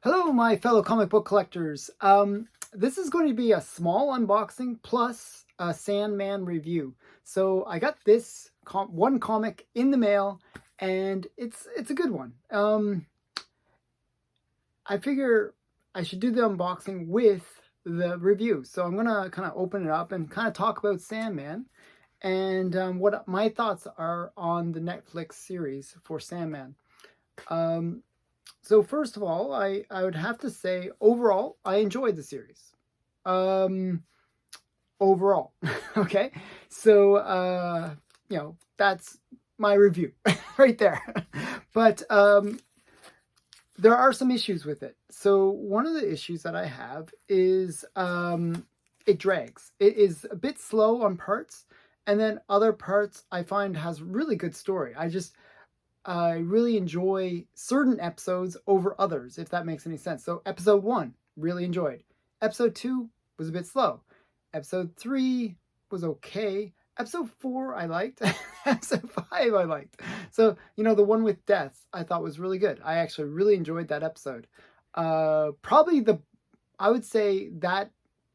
Hello, my fellow comic book collectors. This is going to be a small unboxing plus a Sandman review. So I got this one comic in the mail, and it's a good one. I figure I should do the unboxing with the review. So I'm gonna kind of open it up and kind of talk about Sandman and what my thoughts are on the Netflix series for Sandman. Um, so first of all, I would have to say overall, I enjoyed the series. Um, Overall, okay. So that's my review right there. But there are some issues with it. So one of the issues that I have is it drags. It is a bit slow on parts, and then other parts I find has really good story. I really enjoy certain episodes over others, if that makes any sense. So episode 1, really enjoyed. Episode 2 was a bit slow. Episode 3 was okay. Episode 4 I liked. Episode 5 I liked. So, the one with death I thought was really good. I actually really enjoyed that episode. I would say that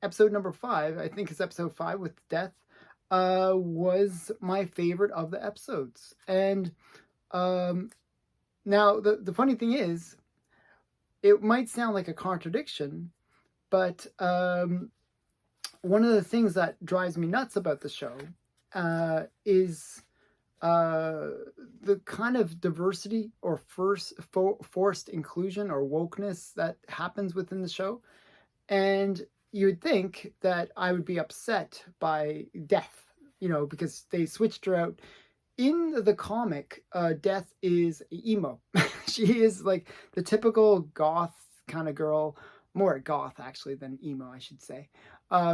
episode number 5, I think it's episode 5 with death, was my favorite of the episodes. And now the funny thing is, it might sound like a contradiction, but one of the things that drives me nuts about the show is the kind of diversity or forced inclusion or wokeness that happens within the show. And you would think that I would be upset by death, because they switched her out. In the comic, Death is emo. She is like the typical goth kind of girl, more goth actually than emo, I should say.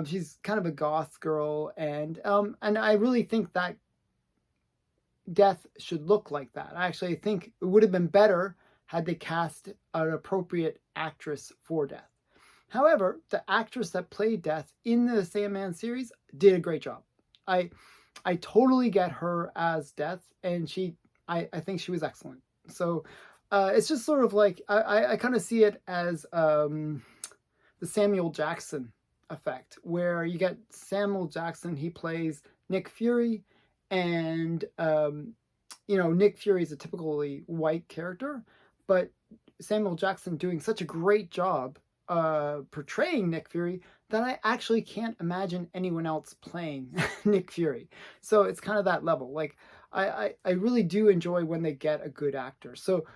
She's kind of a goth girl, and I really think that Death should look like that. I actually think it would have been better had they cast an appropriate actress for Death. However, the actress that played Death in the Sandman series did a great job. I totally get her as Death, and I think she was excellent. So it's just sort of like, I kind of see it as the Samuel Jackson effect, where you get Samuel Jackson, he plays Nick Fury, and Nick Fury is a typically white character, but Samuel Jackson doing such a great job portraying Nick Fury that I actually can't imagine anyone else playing Nick Fury. So it's kind of that level. Like I really do enjoy when they get a good actor. So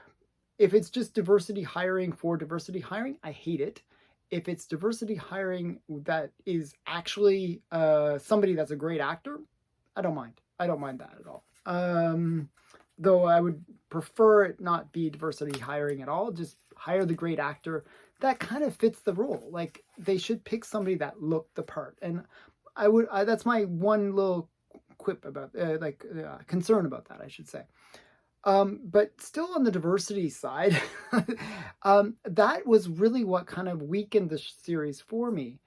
if it's just diversity hiring for diversity hiring, I hate it. If it's diversity hiring that is actually somebody that's a great actor, I don't mind. I don't mind that at all. Though I would prefer it not be diversity hiring at all. Just hire the great actor that kind of fits the role. Like they should pick somebody that looked the part. And that's my one little quip about concern about that, I should say. But still on the diversity side, that was really what kind of weakened the series for me.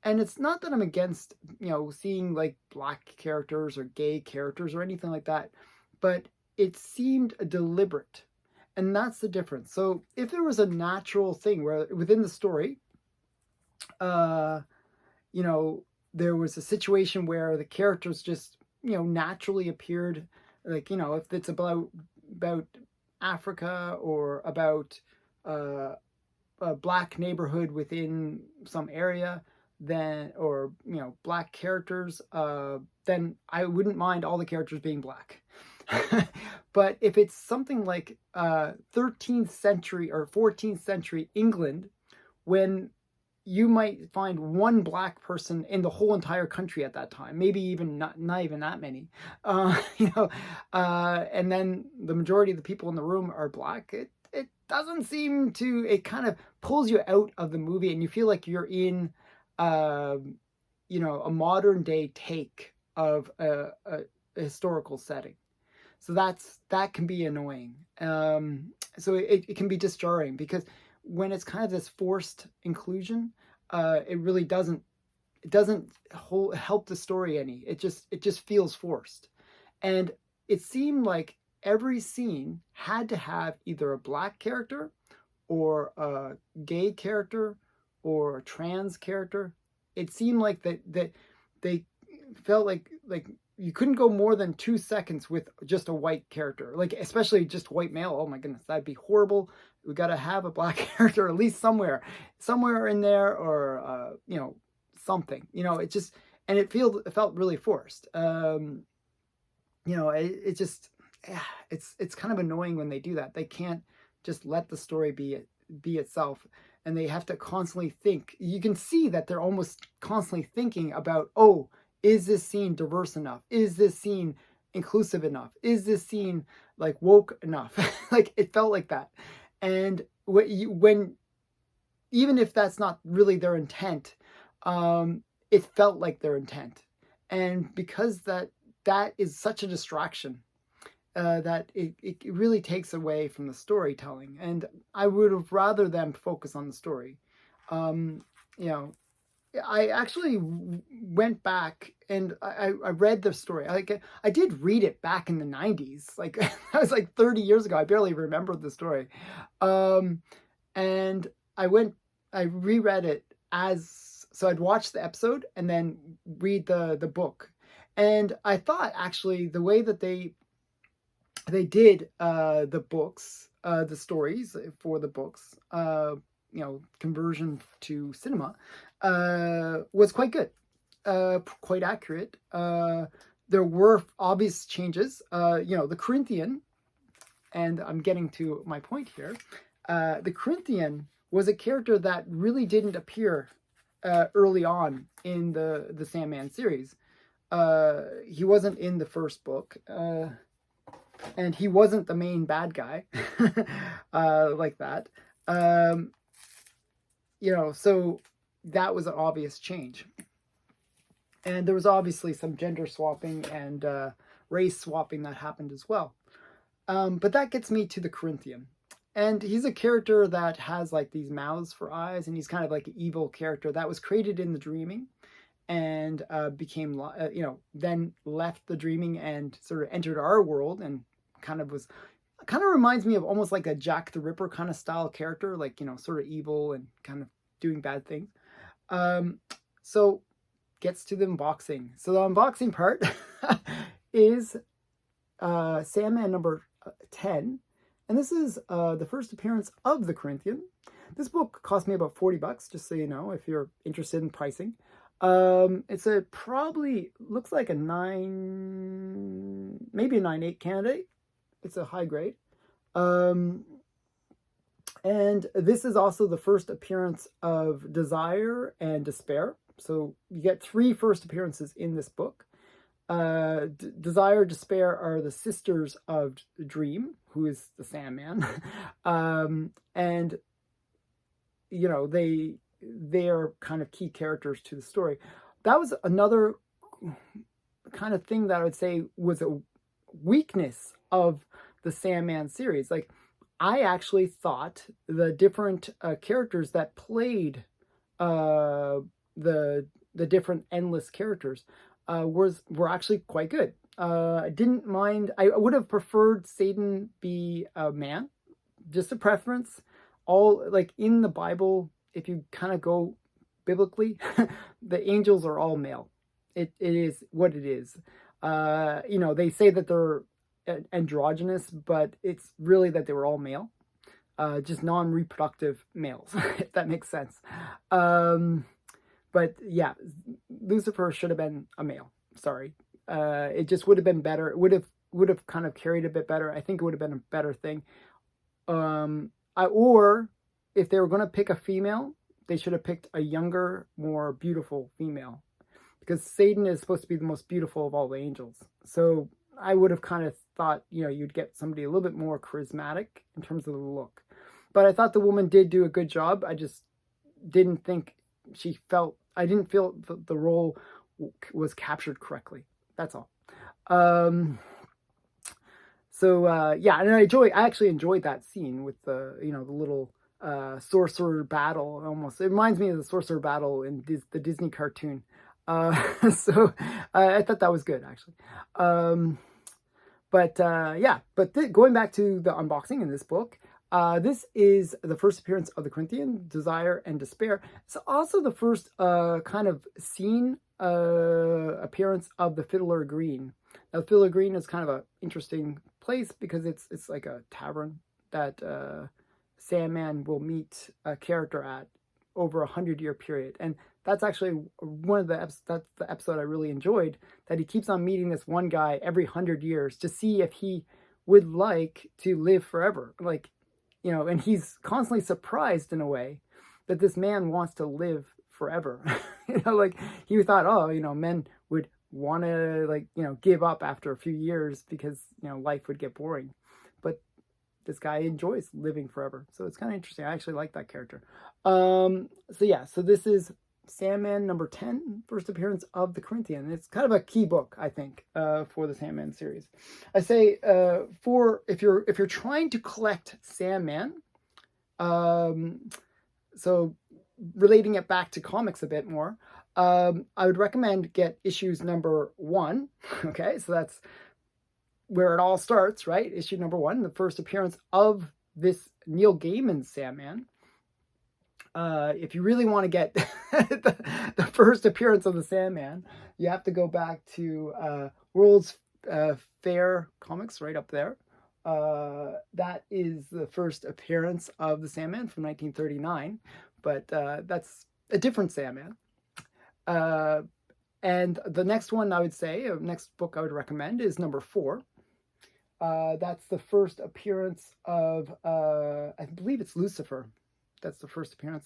And it's not that I'm against, seeing like black characters or gay characters or anything like that, but it seemed deliberate. And that's the difference. So if there was a natural thing where within the story, there was a situation where the characters just, naturally appeared, like, if it's about Africa or about a black neighborhood within some area, then, or, black characters, then I wouldn't mind all the characters being black. But if it's something like 13th century or 14th century England, when you might find one black person in the whole entire country at that time, maybe even not even that many, and then the majority of the people in the room are black, it doesn't seem to, it kind of pulls you out of the movie and you feel like you're in a modern day take of a historical setting. So that can be annoying. So it can be disjarring because when it's kind of this forced inclusion, it really doesn't help the story any. It just feels forced. And it seemed like every scene had to have either a black character or a gay character or a trans character. It seemed like that they felt like you couldn't go more than 2 seconds with just a white character, like especially just white male. Oh my goodness, that'd be horrible. We got to have a black character at least somewhere in there, or something. It just, and it felt really forced. It just, it's kind of annoying when they do that. They can't just let the story be itself, and they have to constantly think. You can see that they're almost constantly thinking about, oh, is this scene diverse enough? Is this scene inclusive enough? Is this scene like woke enough? Like, it felt like that. And when even if that's not really their intent, it felt like their intent. And because that is such a distraction, that it really takes away from the storytelling. And I would have rather them focus on the story. I actually went back and I read the story. I did read it back in the 90s. Like, that was like 30 years ago. I barely remembered the story. And I reread it so I'd watch the episode and then read the book. And I thought, actually, the way that they did the books, the stories for the books, conversion to cinema, was quite good, quite accurate. There were obvious changes. The Corinthian, and I'm getting to my point here, the Corinthian was a character that really didn't appear early on in the Sandman series. He wasn't in the first book, and he wasn't the main bad guy like that. So that was an obvious change. And there was obviously some gender swapping and race swapping that happened as well. But that gets me to the Corinthian. And he's a character that has like these mouths for eyes, and he's kind of like an evil character that was created in the Dreaming, and became, then left the Dreaming and sort of entered our world, and kind of reminds me of almost like a Jack the Ripper kind of style character, like, sort of evil and kind of doing bad things. So gets to the unboxing. So the unboxing part is Sandman number 10. And this is the first appearance of the Corinthian. This book cost me about $40, just so you know, if you're interested in pricing. It's probably looks like a 9, maybe a 9.8 candidate. It's a high grade. And this is also the first appearance of Desire and Despair. So you get 3 first appearances in this book. Desire, Despair are the sisters of Dream, who is the Sandman. And, they are kind of key characters to the story. That was another kind of thing that I would say was a weakness of the Sandman series. Like, I actually thought the different characters that played the different endless characters were actually quite good. I didn't mind. I would have preferred Satan be a man, just a preference. All, like, in the Bible, if you kind of go biblically, the angels are all male. It is what it is. They say that they're androgynous, but it's really that they were all male, just non-reproductive males, if that makes sense. But yeah, Lucifer should have been a male. Sorry. It just would have been better. It would have kind of carried a bit better. I think it would have been a better thing. Or if they were going to pick a female, they should have picked a younger, more beautiful female, because Satan is supposed to be the most beautiful of all the angels. So I would have kind of thought, you'd get somebody a little bit more charismatic in terms of the look. But I thought the woman did do a good job. I just didn't think I didn't feel the role was captured correctly. That's all. And I actually enjoyed that scene with the little sorcerer battle. Almost, it reminds me of the sorcerer battle in the Disney cartoon. I thought that was good, actually. Going back to the unboxing in this book, This is the first appearance of the Corinthian, Desire and Despair. It's also the first kind of scene appearance of the Fiddler Green. Now, Fiddler Green is kind of an interesting place because it's like a tavern that Sandman will meet a character at over 100-year period. And that's actually one of that's the episode I really enjoyed, that he keeps on meeting this one guy every 100 years to see if he would like to live forever. Like, and he's constantly surprised in a way that this man wants to live forever. Like he thought, oh, men would want to give up after a few years because, life would get boring. But this guy enjoys living forever. So it's kind of interesting. I actually like that character. So this is Sandman number 10, first appearance of the Corinthian. It's kind of a key book, I think, for the Sandman series. I say for if you're trying to collect Sandman, so relating it back to comics a bit more, I would recommend get issues number 1. Okay, so that's where it all starts, right? Issue number 1, the first appearance of this Neil Gaiman Sandman. If you really want to get the first appearance of the Sandman, you have to go back to World's Fair Comics, right up there. That is the first appearance of the Sandman from 1939, but that's a different Sandman. And the next one I would say, next book I would recommend is number 4. That's the first appearance of, I believe it's Lucifer. That's the first appearance.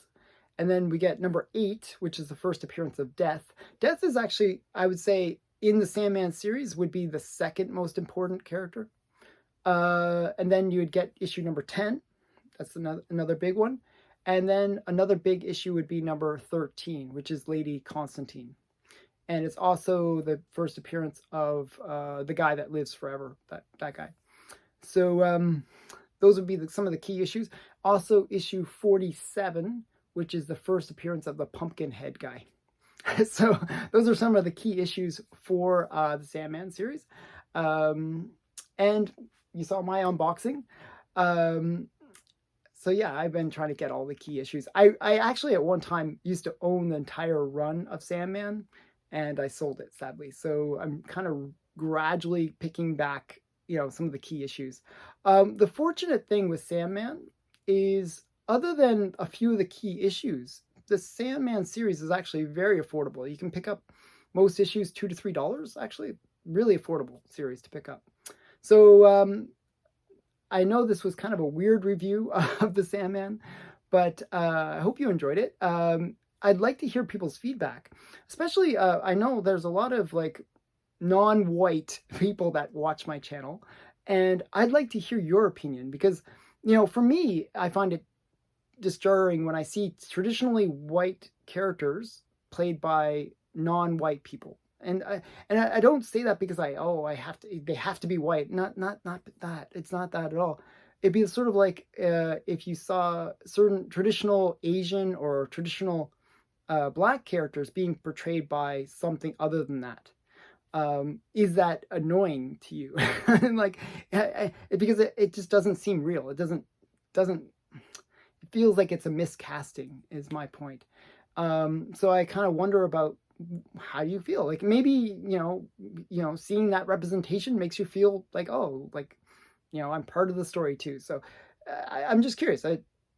And then we get number 8, which is the first appearance of Death. Death is actually, I would say, in the Sandman series, would be the second most important character. And then you would get issue number 10. That's another big one. And then another big issue would be number 13, which is Lady Constantine. And it's also the first appearance of the guy that lives forever, that guy. So those would be some of the key issues. Also, issue 47, which is the first appearance of the Pumpkinhead guy. So those are some of the key issues for the Sandman series. And you saw my unboxing. So yeah, I've been trying to get all the key issues. I actually at one time used to own the entire run of Sandman, and I sold it, sadly. So I'm kind of gradually picking back, some of the key issues. The fortunate thing with Sandman is, other than a few of the key issues, the Sandman series is actually very affordable. You can pick up most issues $2 to $3. Actually, really affordable series to pick up. So I know this was kind of a weird review of the Sandman, but I hope you enjoyed it. I'd like to hear people's feedback, especially I know there's a lot of non-white people that watch my channel, and I'd like to hear your opinion because, for me, I find it disturbing when I see traditionally white characters played by non-white people. And I don't say that because they have to be white. Not that. It's not that at all. It'd be sort of like if you saw certain traditional Asian or traditional black characters being portrayed by something other than that. Is that annoying to you? Because it just doesn't seem real. It doesn't. It feels like it's a miscasting. Is my point. So I kind of wonder about how you feel. Like maybe seeing that representation makes you feel like, oh, I'm part of the story too. So I'm just curious.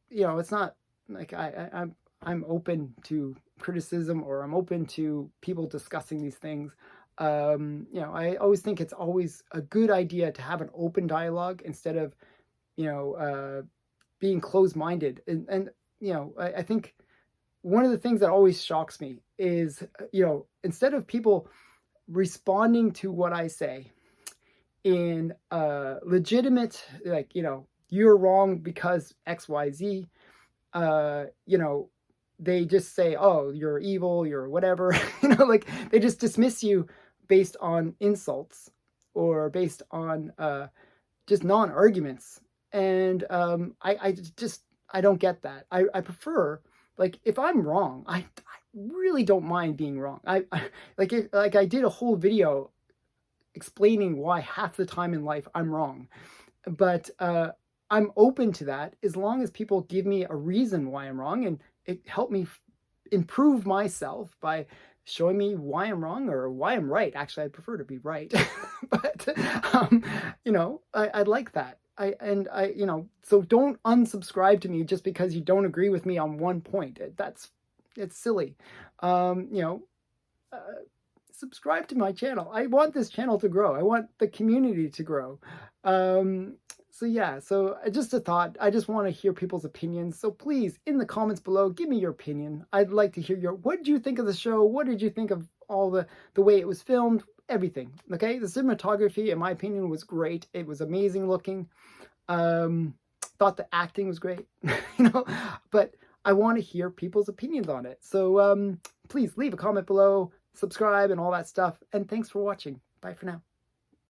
It's not like I'm open to criticism, or I'm open to people discussing these things. I always think it's always a good idea to have an open dialogue instead of, being closed-minded. And I think one of the things that always shocks me is, instead of people responding to what I say in legitimate, you're wrong because X, Y, Z, they just say, oh, you're evil, you're whatever, they just dismiss you based on insults or based on just non-arguments. And I don't get that. I prefer, if I'm wrong, I really don't mind being wrong. I did a whole video explaining why half the time in life I'm wrong. But I'm open to that as long as people give me a reason why I'm wrong, and it helped me improve myself by showing me why I'm wrong or why I'm right. Actually, I'd prefer to be right, but I'd like that. So don't unsubscribe to me just because you don't agree with me on one point. It's silly. Um, you know, uh, Subscribe to my channel. I want this channel to grow. I want the community to grow. Um, so just a thought. I just want to hear people's opinions. So please, in the comments below, give me your opinion. I'd like to hear what did you think of the show? What did you think of all the way it was filmed? Everything. Okay, the cinematography, in my opinion, was great. It was amazing looking. Thought the acting was great. But I want to hear people's opinions on it. So please leave a comment below, subscribe, and all that stuff. And thanks for watching. Bye for now.